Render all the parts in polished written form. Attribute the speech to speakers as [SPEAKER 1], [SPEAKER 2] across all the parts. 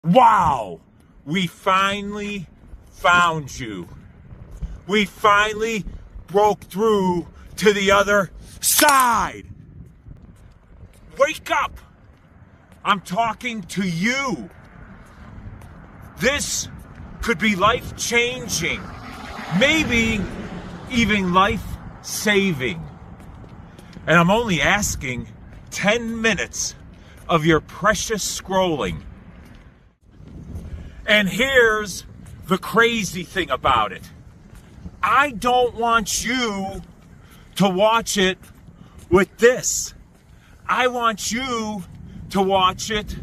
[SPEAKER 1] Wow! We finally found you. We finally broke through to the other side. Wake up! I'm talking to you. This could be life-changing, maybe even life-saving. And I'm only asking 10 minutes of your precious scrolling. And here's the crazy thing about it. I don't want you to watch it with this. I want you to watch it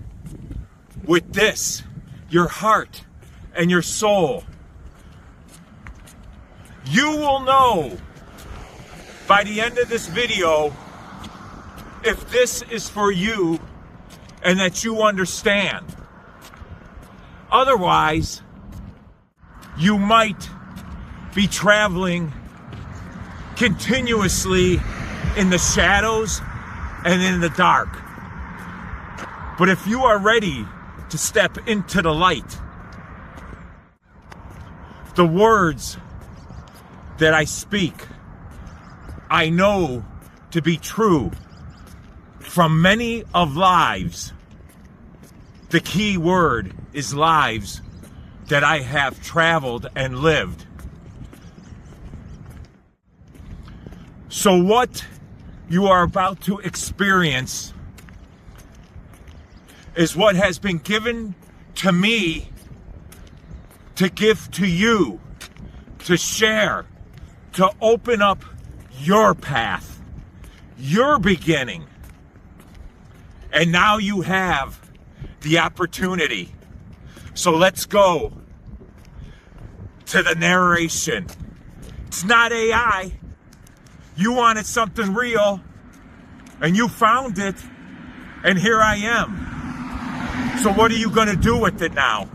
[SPEAKER 1] with this, your heart and your soul. You will know by the end of this video if this is for you and that you understand. Otherwise, you might be traveling continuously in the shadows and in the dark. But if you are ready to step into the light, the words that I speak, I know to be true from many of lives. The key word is lives that I have traveled and lived. So what you are about to experience is what has been given to me to give to you, to share, to open up your path, your beginning. And now you have the opportunity. So let's go to the narration. It's not AI. You wanted something real, and you found it, and here I am. So what are you going to do with it now?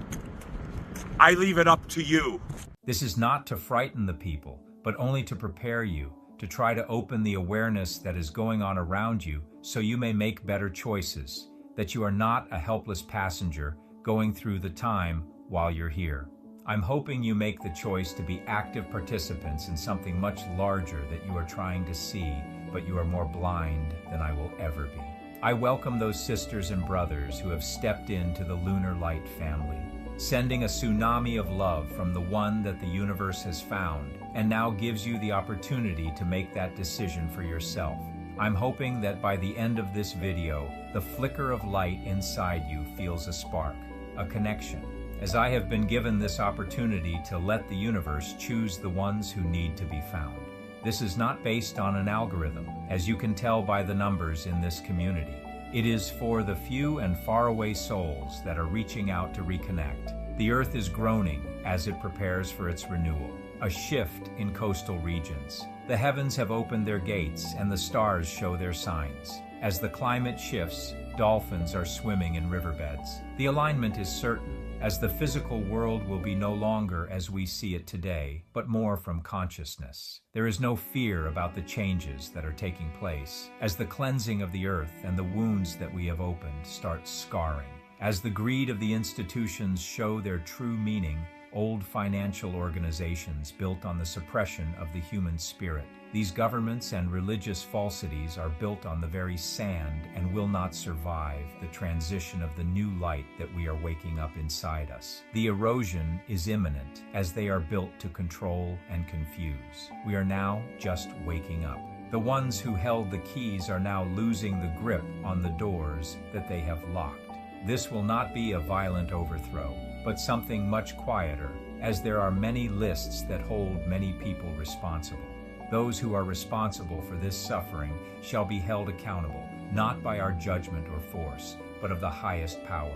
[SPEAKER 1] I leave it up to you.
[SPEAKER 2] This is not to frighten the people, but only to prepare you, to try to open the awareness that is going on around you so you may make better choices, that you are not a helpless passenger going through the time while you're here. I'm hoping you make the choice to be active participants in something much larger that you are trying to see, but you are more blind than I will ever be. I welcome those sisters and brothers who have stepped into the Lunar Light Family, sending a tsunami of love from the one that the universe has found, and now gives you the opportunity to make that decision for yourself. I'm hoping that by the end of this video, the flicker of light inside you feels a spark, a connection, as I have been given this opportunity to let the universe choose the ones who need to be found. This is not based on an algorithm, as you can tell by the numbers in this community. It is for the few and faraway souls that are reaching out to reconnect. The earth is groaning as it prepares for its renewal, a shift in coastal regions. The heavens have opened their gates and the stars show their signs. As the climate shifts, dolphins are swimming in riverbeds. The alignment is certain, as the physical world will be no longer as we see it today, but more from consciousness. There is no fear about the changes that are taking place, as the cleansing of the earth and the wounds that we have opened start scarring. As the greed of the institutions show their true meaning, old financial organizations built on the suppression of the human spirit. These governments and religious falsities are built on the very sand and will not survive the transition of the new light that we are waking up inside us. The erosion is imminent as they are built to control and confuse. We are now just waking up. The ones who held the keys are now losing the grip on the doors that they have locked. This will not be a violent overthrow, but something much quieter, as there are many lists that hold many people responsible. Those who are responsible for this suffering shall be held accountable, not by our judgment or force, but of the highest power.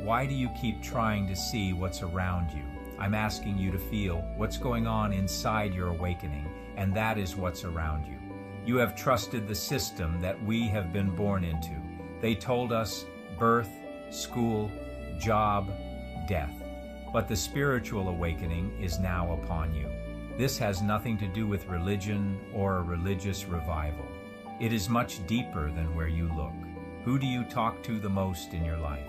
[SPEAKER 2] Why do you keep trying to see what's around you? I'm asking you to feel what's going on inside your awakening, and that is what's around you. You have trusted the system that we have been born into. They told us birth, school, job, death. But the spiritual awakening is now upon you. This has nothing to do with religion or a religious revival. It is much deeper than where you look. Who do you talk to the most in your life?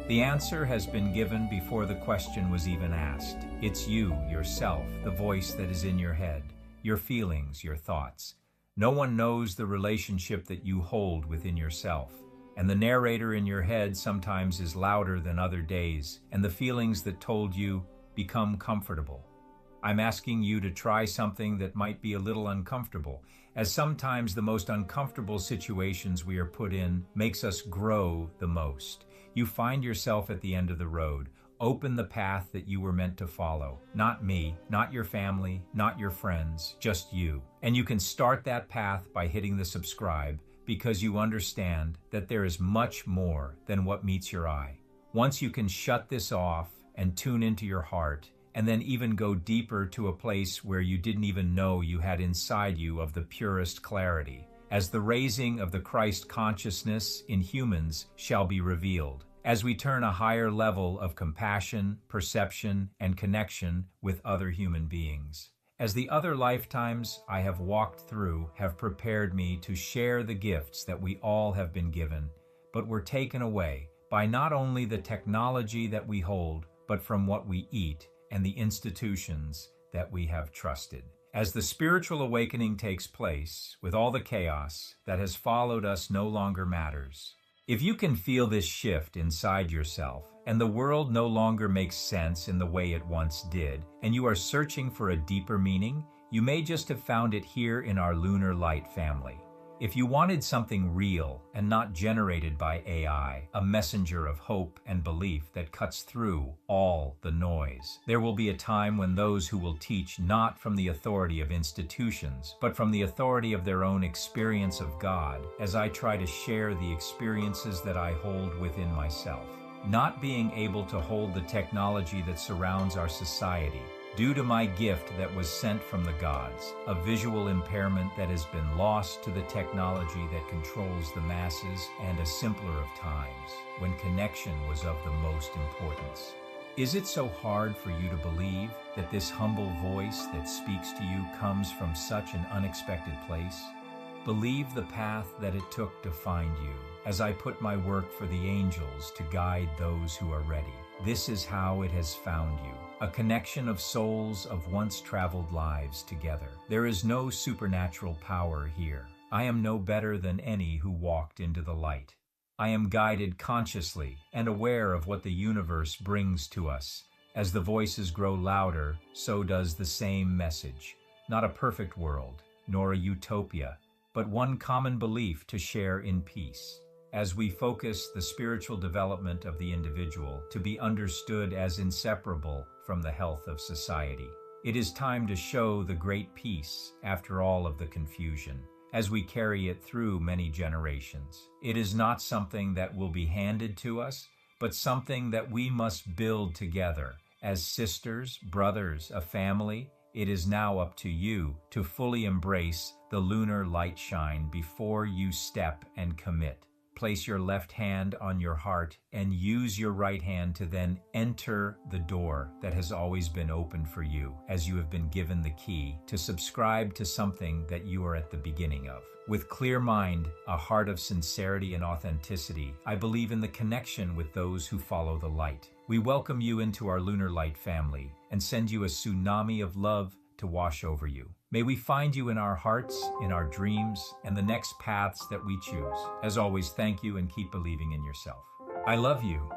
[SPEAKER 2] The answer has been given before the question was even asked. It's you, yourself, the voice that is in your head, your feelings, your thoughts. No one knows the relationship that you hold within yourself. And the narrator in your head sometimes is louder than other days, and the feelings that told you become comfortable. I'm asking you to try something that might be a little uncomfortable, as sometimes the most uncomfortable situations we are put in makes us grow the most. You find yourself at the end of the road. Open the path that you were meant to follow. Not me, not your family, not your friends, just you. And you can start that path by hitting the subscribe, because you understand that there is much more than what meets your eye. Once you can shut this off and tune into your heart, and then even go deeper to a place where you didn't even know you had inside you of the purest clarity, as the raising of the Christ consciousness in humans shall be revealed, as we turn a higher level of compassion, perception, and connection with other human beings. As the other lifetimes I have walked through have prepared me to share the gifts that we all have been given, but were taken away by not only the technology that we hold, but from what we eat and the institutions that we have trusted. As the spiritual awakening takes place, with all the chaos that has followed us no longer matters. If you can feel this shift inside yourself, and the world no longer makes sense in the way it once did, and you are searching for a deeper meaning, you may just have found it here in our Lunar Light family. If you wanted something real and not generated by AI, a messenger of hope and belief that cuts through all the noise, there will be a time when those who will teach not from the authority of institutions, but from the authority of their own experience of God, as I try to share the experiences that I hold within myself. Not being able to hold the technology that surrounds our society, due to my gift that was sent from the gods, a visual impairment that has been lost to the technology that controls the masses, and a simpler of times, when connection was of the most importance. Is it so hard for you to believe that this humble voice that speaks to you comes from such an unexpected place? Believe the path that it took to find you, as I put my work for the angels to guide those who are ready. This is how it has found you. A connection of souls of once traveled lives together. There is no supernatural power here. I am no better than any who walked into the light. I am guided consciously and aware of what the universe brings to us. As the voices grow louder, so does the same message. Not a perfect world, nor a utopia, but one common belief to share in peace. As we focus the spiritual development of the individual to be understood as inseparable from the health of society, it is time to show the great peace after all of the confusion, as we carry it through many generations. It is not something that will be handed to us, but something that we must build together. As sisters, brothers, a family, it is now up to you to fully embrace the lunar light shine before you step and commit. Place your left hand on your heart and use your right hand to then enter the door that has always been open for you, as you have been given the key to subscribe to something that you are at the beginning of. With clear mind, a heart of sincerity and authenticity, I believe in the connection with those who follow the light. We welcome you into our Lunar Light family and send you a tsunami of love to wash over you. May we find you in our hearts, in our dreams, and the next paths that we choose. As always, thank you and keep believing in yourself. I love you.